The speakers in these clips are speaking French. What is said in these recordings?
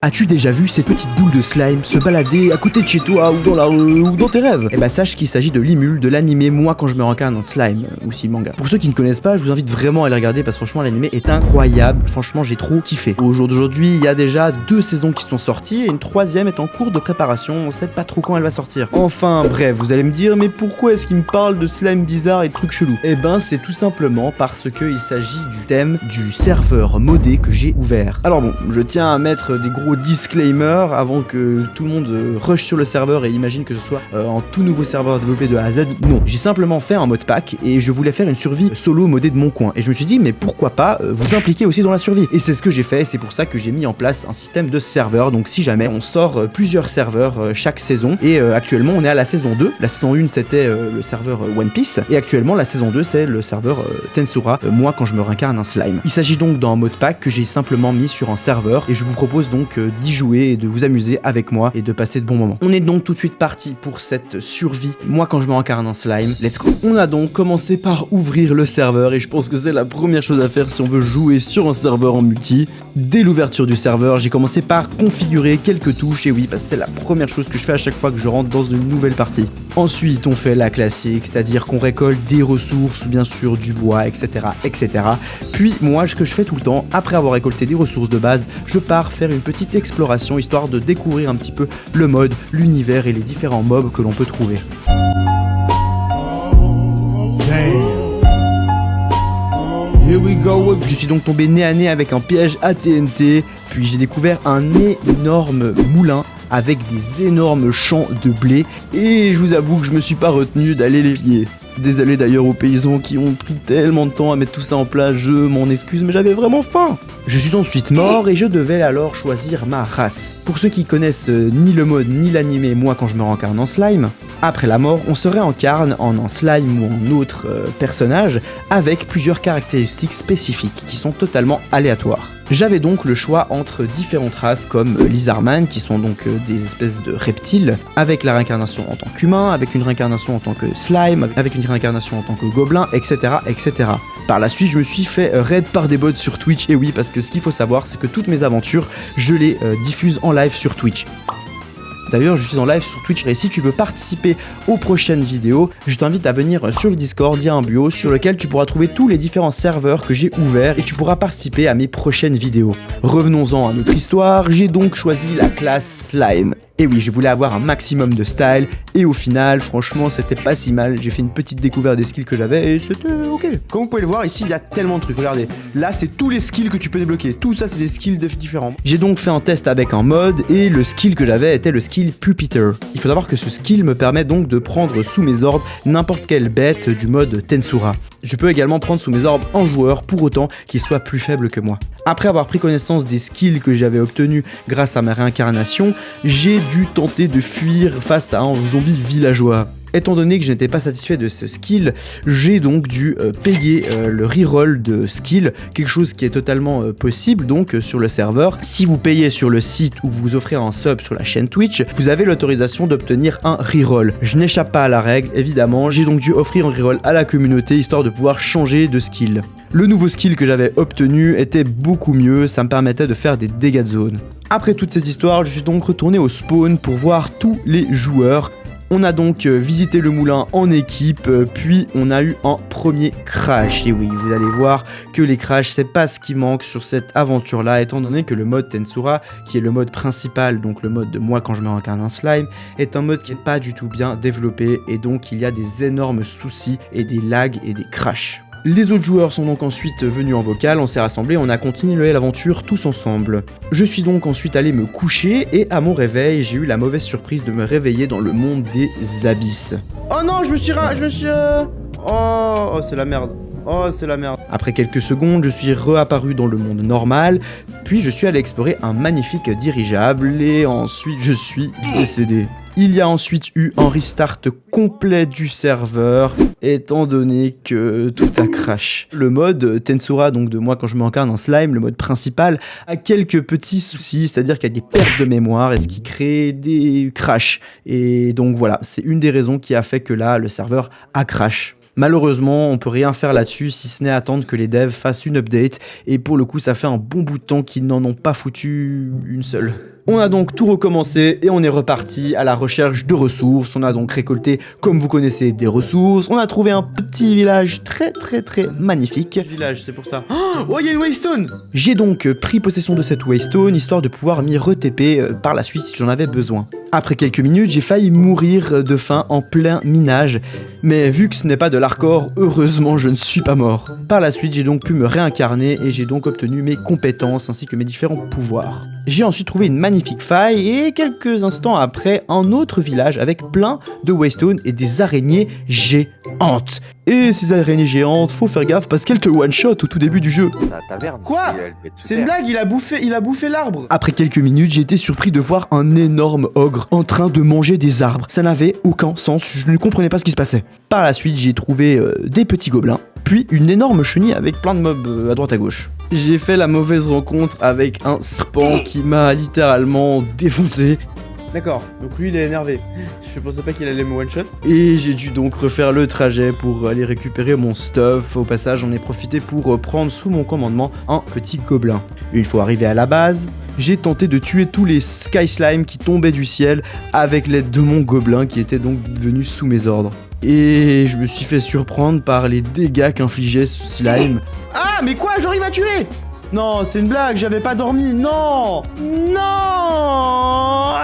As-tu déjà vu ces petites boules de slime se balader à côté de chez toi ou dans la rue ou dans tes rêves? Eh bah sache qu'il s'agit de Limul, de l'animé Moi quand je me rencarne en slime, ou si manga. Pour ceux qui ne connaissent pas, je vous invite vraiment à les regarder parce que franchement l'animé est incroyable, franchement j'ai trop kiffé. Au jour d'aujourd'hui, il y a déjà 2 saisons qui sont sorties et une 3e est en cours de préparation, on sait pas trop quand elle va sortir. Enfin bref, vous allez me dire mais pourquoi est-ce qu'il me parle de slime bizarre et de trucs chelous? Eh ben c'est tout simplement parce qu'il s'agit du thème du serveur modé que j'ai ouvert. Alors bon, je tiens à mettre des gros disclaimer avant que tout le monde rush sur le serveur et imagine que ce soit un tout nouveau serveur développé de A à Z. Non, j'ai simplement fait un mode pack et je voulais faire une survie solo modée de mon coin. Et je me suis dit mais pourquoi pas vous impliquer aussi dans la survie. Et c'est ce que j'ai fait, c'est pour ça que j'ai mis en place un système de serveurs. Donc si jamais on sort plusieurs serveurs chaque saison et actuellement on est à la saison 2. La saison 1 c'était le serveur One Piece et actuellement la saison 2 c'est le serveur Tensura, moi quand je me réincarne un slime. Il s'agit donc d'un mode pack que j'ai simplement mis sur un serveur et je vous propose donc d'y jouer et de vous amuser avec moi et de passer de bons moments. On est donc tout de suite parti pour cette survie. Moi quand je me rencarne en slime, let's go. On a donc commencé par ouvrir le serveur et je pense que c'est la première chose à faire si on veut jouer sur un serveur en multi. Dès l'ouverture du serveur, j'ai commencé par configurer quelques touches et oui parce que c'est la première chose que je fais à chaque fois que je rentre dans une nouvelle partie. Ensuite on fait la classique, c'est-à-dire qu'on récolte des ressources, bien sûr du bois, etc. etc. Puis moi ce que je fais tout le temps, après avoir récolté des ressources de base, je pars faire une petite exploration histoire de découvrir un petit peu le mode, l'univers et les différents mobs que l'on peut trouver. Je suis donc tombé nez à nez avec un piège à TNT, puis j'ai découvert un énorme moulin avec des énormes champs de blé et je vous avoue que je me suis pas retenu d'aller les piller. Désolé d'ailleurs aux paysans qui ont pris tellement de temps à mettre tout ça en place, je m'en excuse mais j'avais vraiment faim. Je suis ensuite mort et je devais alors choisir ma race. Pour ceux qui connaissent ni le mode ni l'animé Moi quand je me rencarne en slime, après la mort on se réincarne en un slime ou en autre personnage avec plusieurs caractéristiques spécifiques qui sont totalement aléatoires. J'avais donc le choix entre différentes races comme Lizardman qui sont donc des espèces de reptiles avec la réincarnation en tant qu'humain, avec une réincarnation en tant que slime, avec une réincarnation en tant que gobelin, etc. etc. Par la suite je me suis fait raid par des bots sur Twitch et oui parce que ce qu'il faut savoir c'est que toutes mes aventures je les diffuse en live sur Twitch. D'ailleurs, je suis en live sur Twitch et si tu veux participer aux prochaines vidéos, je t'invite à venir sur le Discord, il y a un bio sur lequel tu pourras trouver tous les différents serveurs que j'ai ouverts et tu pourras participer à mes prochaines vidéos. Revenons-en à notre histoire, j'ai donc choisi la classe Slime. Et oui, je voulais avoir un maximum de style et au final, franchement, c'était pas si mal. J'ai fait une petite découverte des skills que j'avais et c'était ok. Comme vous pouvez le voir, ici, il y a tellement de trucs. Regardez, là, c'est tous les skills que tu peux débloquer. Tout ça, c'est des skills différents. J'ai donc fait un test avec un mode et le skill que j'avais était le skill Puppiter. Il faut savoir que ce skill me permet donc de prendre sous mes ordres n'importe quelle bête du mode Tensura. Je peux également prendre sous mes ordres un joueur pour autant qu'il soit plus faible que moi. Après avoir pris connaissance des skills que j'avais obtenus grâce à ma réincarnation, j'ai dû tenter de fuir face à un zombie villageois. Étant donné que je n'étais pas satisfait de ce skill, j'ai donc dû payer le reroll de skill, quelque chose qui est totalement possible donc sur le serveur. Si vous payez sur le site ou vous offrez un sub sur la chaîne Twitch, vous avez l'autorisation d'obtenir un reroll. Je n'échappe pas à la règle, évidemment, j'ai donc dû offrir un reroll à la communauté histoire de pouvoir changer de skill. Le nouveau skill que j'avais obtenu était beaucoup mieux, ça me permettait de faire des dégâts de zone. Après toute cette histoire, je suis donc retourné au spawn pour voir tous les joueurs. On a donc visité le moulin en équipe, puis on a eu un premier crash. Et oui, vous allez voir que les crashs, c'est pas ce qui manque sur cette aventure-là, étant donné que le mode Tensura, qui est le mode principal, donc le mode de moi quand je me réincarne un slime, est un mode qui est pas du tout bien développé, et donc il y a des énormes soucis et des lags et des crashs. Les autres joueurs sont donc ensuite venus en vocal, on s'est rassemblés, on a continué l'aventure tous ensemble. Je suis donc ensuite allé me coucher et à mon réveil, j'ai eu la mauvaise surprise de me réveiller dans le monde des abysses. Oh non, Oh, c'est la merde. Oh, c'est la merde. Après quelques secondes, je suis reapparu dans le monde normal, puis je suis allé explorer un magnifique dirigeable et ensuite je suis décédé. Il y a ensuite eu un restart complet du serveur, étant donné que tout a crash. Le mode Tensura, donc de moi quand je me rencarne en slime, le mode principal, a quelques petits soucis, c'est-à-dire qu'il y a des pertes de mémoire et ce qui crée des crashs. Et donc voilà, c'est une des raisons qui a fait que là, le serveur a crash. Malheureusement, on peut rien faire là-dessus si ce n'est attendre que les devs fassent une update et pour le coup ça fait un bon bout de temps qu'ils n'en ont pas foutu une seule. On a donc tout recommencé et on est reparti à la recherche de ressources. On a donc récolté, comme vous connaissez, des ressources. On a trouvé un petit village très magnifique. Village, c'est pour ça. Oh, il y a une waystone. J'ai donc pris possession de cette waystone, histoire de pouvoir m'y re-TP par la suite si j'en avais besoin. Après quelques minutes, j'ai failli mourir de faim en plein minage. Mais vu que ce n'est pas de l'hardcore, heureusement je ne suis pas mort. Par la suite, j'ai donc pu me réincarner et j'ai donc obtenu mes compétences ainsi que mes différents pouvoirs. J'ai ensuite trouvé une magnifique faille et quelques instants après, un autre village avec plein de waystones et des araignées géantes. Et ces araignées géantes, faut faire gaffe parce qu'elles te one-shot au tout début du jeu. Quoi ? C'est une blague, il a bouffé l'arbre. Après quelques minutes, j'ai été surpris de voir un énorme ogre en train de manger des arbres. Ça n'avait aucun sens, je ne comprenais pas ce qui se passait. Par la suite, j'ai trouvé des petits gobelins, puis une énorme chenille avec plein de mobs à droite à gauche. J'ai fait la mauvaise rencontre avec un serpent qui m'a littéralement défoncé. D'accord, donc lui il est énervé. Je pensais pas qu'il allait me one-shot. Et j'ai dû donc refaire le trajet pour aller récupérer mon stuff. Au passage, j'en ai profité pour prendre sous mon commandement un petit gobelin. Une fois arrivé à la base, j'ai tenté de tuer tous les Sky Slime qui tombaient du ciel avec l'aide de mon gobelin qui était donc venu sous mes ordres. Et je me suis fait surprendre par les dégâts qu'infligeait ce slime. Ah, mais quoi, genre il m'a tué! Non, c'est une blague, j'avais pas dormi, non! Non!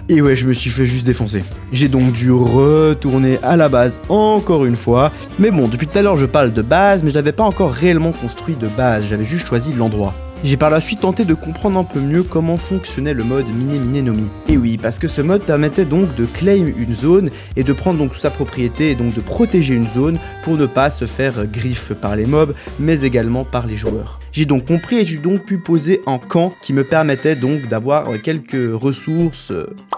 Et ouais, je me suis fait juste défoncer. J'ai donc dû retourner à la base encore une fois. Mais bon, depuis tout à l'heure je parle de base, mais je n'avais pas encore réellement construit de base, j'avais juste choisi l'endroit. J'ai par la suite tenté de comprendre un peu mieux comment fonctionnait le mode Mine-Mine-Nomi. Et oui, parce que ce mode permettait donc de claim une zone et de prendre donc toute sa propriété et donc de protéger une zone pour ne pas se faire griffe par les mobs, mais également par les joueurs. J'ai donc compris et j'ai donc pu poser un camp qui me permettait donc d'avoir quelques ressources,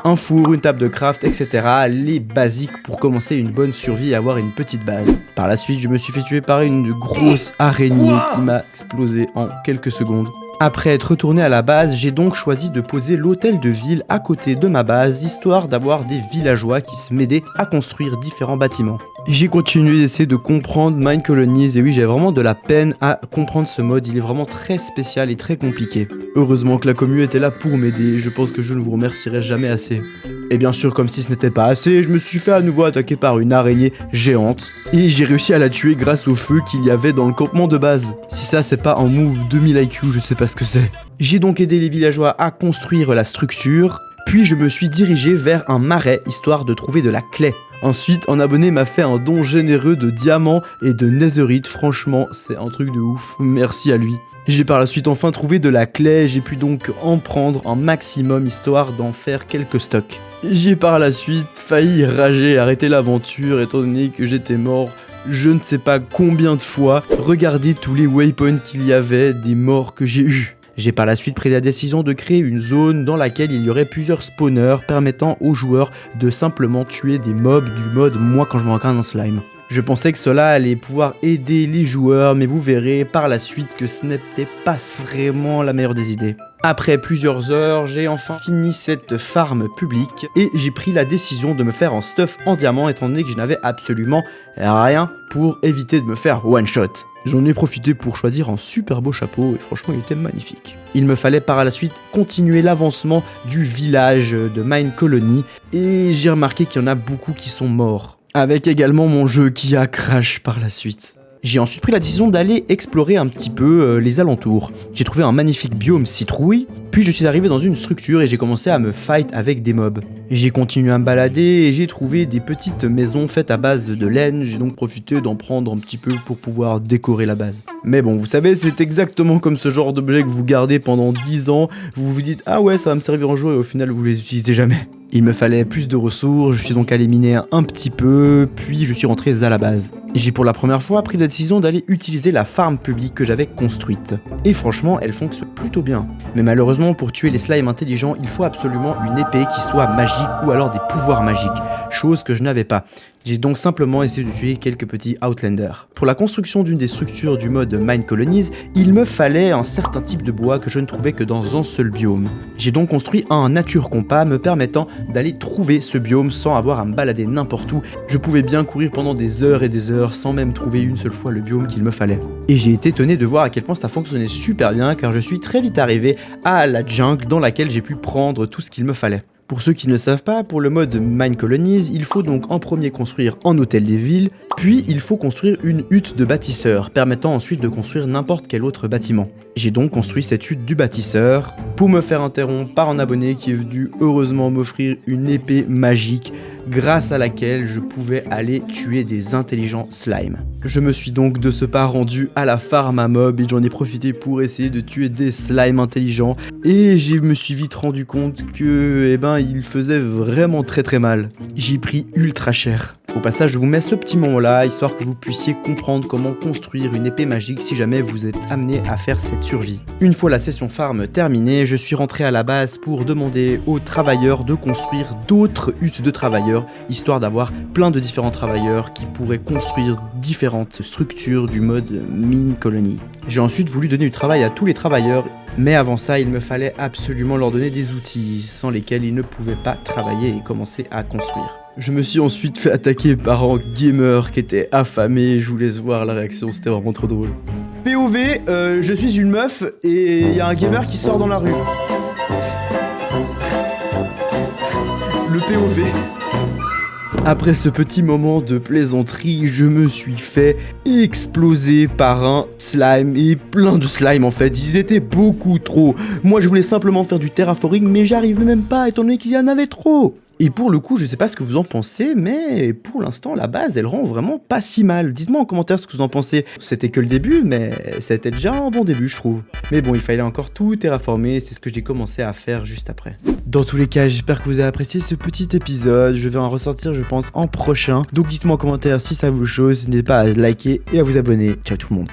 un four, une table de craft, etc. Les basiques pour commencer une bonne survie et avoir une petite base. Par la suite, je me suis fait tuer par une grosse araignée qui m'a explosé en quelques secondes. Après être retourné à la base, j'ai donc choisi de poser l'hôtel de ville à côté de ma base, histoire d'avoir des villageois qui m'aidaient à construire différents bâtiments. J'ai continué d'essayer de comprendre Mine Colonies, et oui, j'ai vraiment de la peine à comprendre ce mode, il est vraiment très spécial et très compliqué. Heureusement que la commu était là pour m'aider, je pense que je ne vous remercierai jamais assez. Et bien sûr, comme si ce n'était pas assez, je me suis fait à nouveau attaquer par une araignée géante, et j'ai réussi à la tuer grâce au feu qu'il y avait dans le campement de base. Si ça c'est pas un move 2000 IQ, je sais pas ce que c'est. J'ai donc aidé les villageois à construire la structure, puis je me suis dirigé vers un marais, histoire de trouver de la clé. Ensuite, un abonné m'a fait un don généreux de diamants et de netherite, franchement, c'est un truc de ouf, merci à lui. J'ai par la suite enfin trouvé de la clé, j'ai pu donc en prendre un maximum histoire d'en faire quelques stocks. J'ai par la suite failli rager et arrêter l'aventure étant donné que j'étais mort je ne sais pas combien de fois. Regardez tous les waypoints qu'il y avait, des morts que j'ai eus. J'ai par la suite pris la décision de créer une zone dans laquelle il y aurait plusieurs spawners permettant aux joueurs de simplement tuer des mobs du mode moi quand je m'incarne un slime. Je pensais que cela allait pouvoir aider les joueurs, mais vous verrez par la suite que ce n'était pas vraiment la meilleure des idées. Après plusieurs heures, j'ai enfin fini cette farm publique et j'ai pris la décision de me faire un stuff en diamant étant donné que je n'avais absolument rien pour éviter de me faire one shot. J'en ai profité pour choisir un super beau chapeau et franchement il était magnifique. Il me fallait par la suite continuer l'avancement du village de Mine Colony et j'ai remarqué qu'il y en a beaucoup qui sont morts. Avec également mon jeu qui a crash par la suite. J'ai ensuite pris la décision d'aller explorer un petit peu les alentours. J'ai trouvé un magnifique biome citrouille, puis je suis arrivé dans une structure et j'ai commencé à me fight avec des mobs. J'ai continué à me balader et j'ai trouvé des petites maisons faites à base de laine, j'ai donc profité d'en prendre un petit peu pour pouvoir décorer la base. Mais bon, vous savez, c'est exactement comme ce genre d'objet que vous gardez pendant 10 ans, vous vous dites « Ah ouais, ça va me servir en jeu » et au final vous les utilisez jamais. Il me fallait plus de ressources, je suis donc allé miner un petit peu, puis je suis rentré à la base. J'ai pour la première fois pris la décision d'aller utiliser la farm publique que j'avais construite. Et franchement, elle fonctionne plutôt bien. Mais malheureusement, pour tuer les slimes intelligents, il faut absolument une épée qui soit magique ou alors des pouvoirs magiques. chose que je n'avais pas. J'ai donc simplement essayé de tuer quelques petits Outlanders. Pour la construction d'une des structures du mode Mine Colonies, il me fallait un certain type de bois que je ne trouvais que dans un seul biome. J'ai donc construit un nature compas me permettant d'aller trouver ce biome sans avoir à me balader n'importe où. Je pouvais bien courir pendant des heures et des heures sans même trouver une seule fois le biome qu'il me fallait. Et j'ai été étonné de voir à quel point ça fonctionnait super bien car je suis très vite arrivé à la jungle dans laquelle j'ai pu prendre tout ce qu'il me fallait. Pour ceux qui ne le savent pas, pour le mode Mine Colonies, il faut donc en premier construire un hôtel des villes, puis il faut construire une hutte de bâtisseur, permettant ensuite de construire n'importe quel autre bâtiment. J'ai donc construit cette hutte du bâtisseur, pour me faire interrompre par un abonné qui est venu heureusement m'offrir une épée magique, grâce à laquelle je pouvais aller tuer des intelligents slimes. Je me suis donc de ce pas rendu à la farm à mob et j'en ai profité pour essayer de tuer des slimes intelligents et je me suis vite rendu compte que il faisait vraiment très mal. J'ai pris ultra cher. Au passage, je vous mets ce petit moment-là, histoire que vous puissiez comprendre comment construire une épée magique si jamais vous êtes amené à faire cette survie. Une fois la session farm terminée, je suis rentré à la base pour demander aux travailleurs de construire d'autres huttes de travailleurs, histoire d'avoir plein de différents travailleurs qui pourraient construire différentes structures du mode Mine Colony. J'ai ensuite voulu donner du travail à tous les travailleurs, mais avant ça, il me fallait absolument leur donner des outils sans lesquels ils ne pouvaient pas travailler et commencer à construire. Je me suis ensuite fait attaquer par un gamer qui était affamé, je vous laisse voir la réaction, c'était vraiment trop drôle. POV, je suis une meuf et il y a un gamer qui sort dans la rue. Le POV. Après ce petit moment de plaisanterie, je me suis fait exploser par un slime et plein de slime en fait, ils étaient beaucoup trop. Moi je voulais simplement faire du terraforming mais j'arrivais même pas étant donné qu'il y en avait trop. Et pour le coup, je sais pas ce que vous en pensez, mais pour l'instant, la base, elle rend vraiment pas si mal. Dites-moi en commentaire ce que vous en pensez. C'était que le début, mais c'était déjà un bon début, je trouve. Mais bon, il fallait encore tout terraformer, c'est ce que j'ai commencé à faire juste après. Dans tous les cas, j'espère que vous avez apprécié ce petit épisode. Je vais en ressortir, je pense, en prochain. Donc dites-moi en commentaire si ça vous chauffe, n'hésitez pas à liker et à vous abonner. Ciao tout le monde.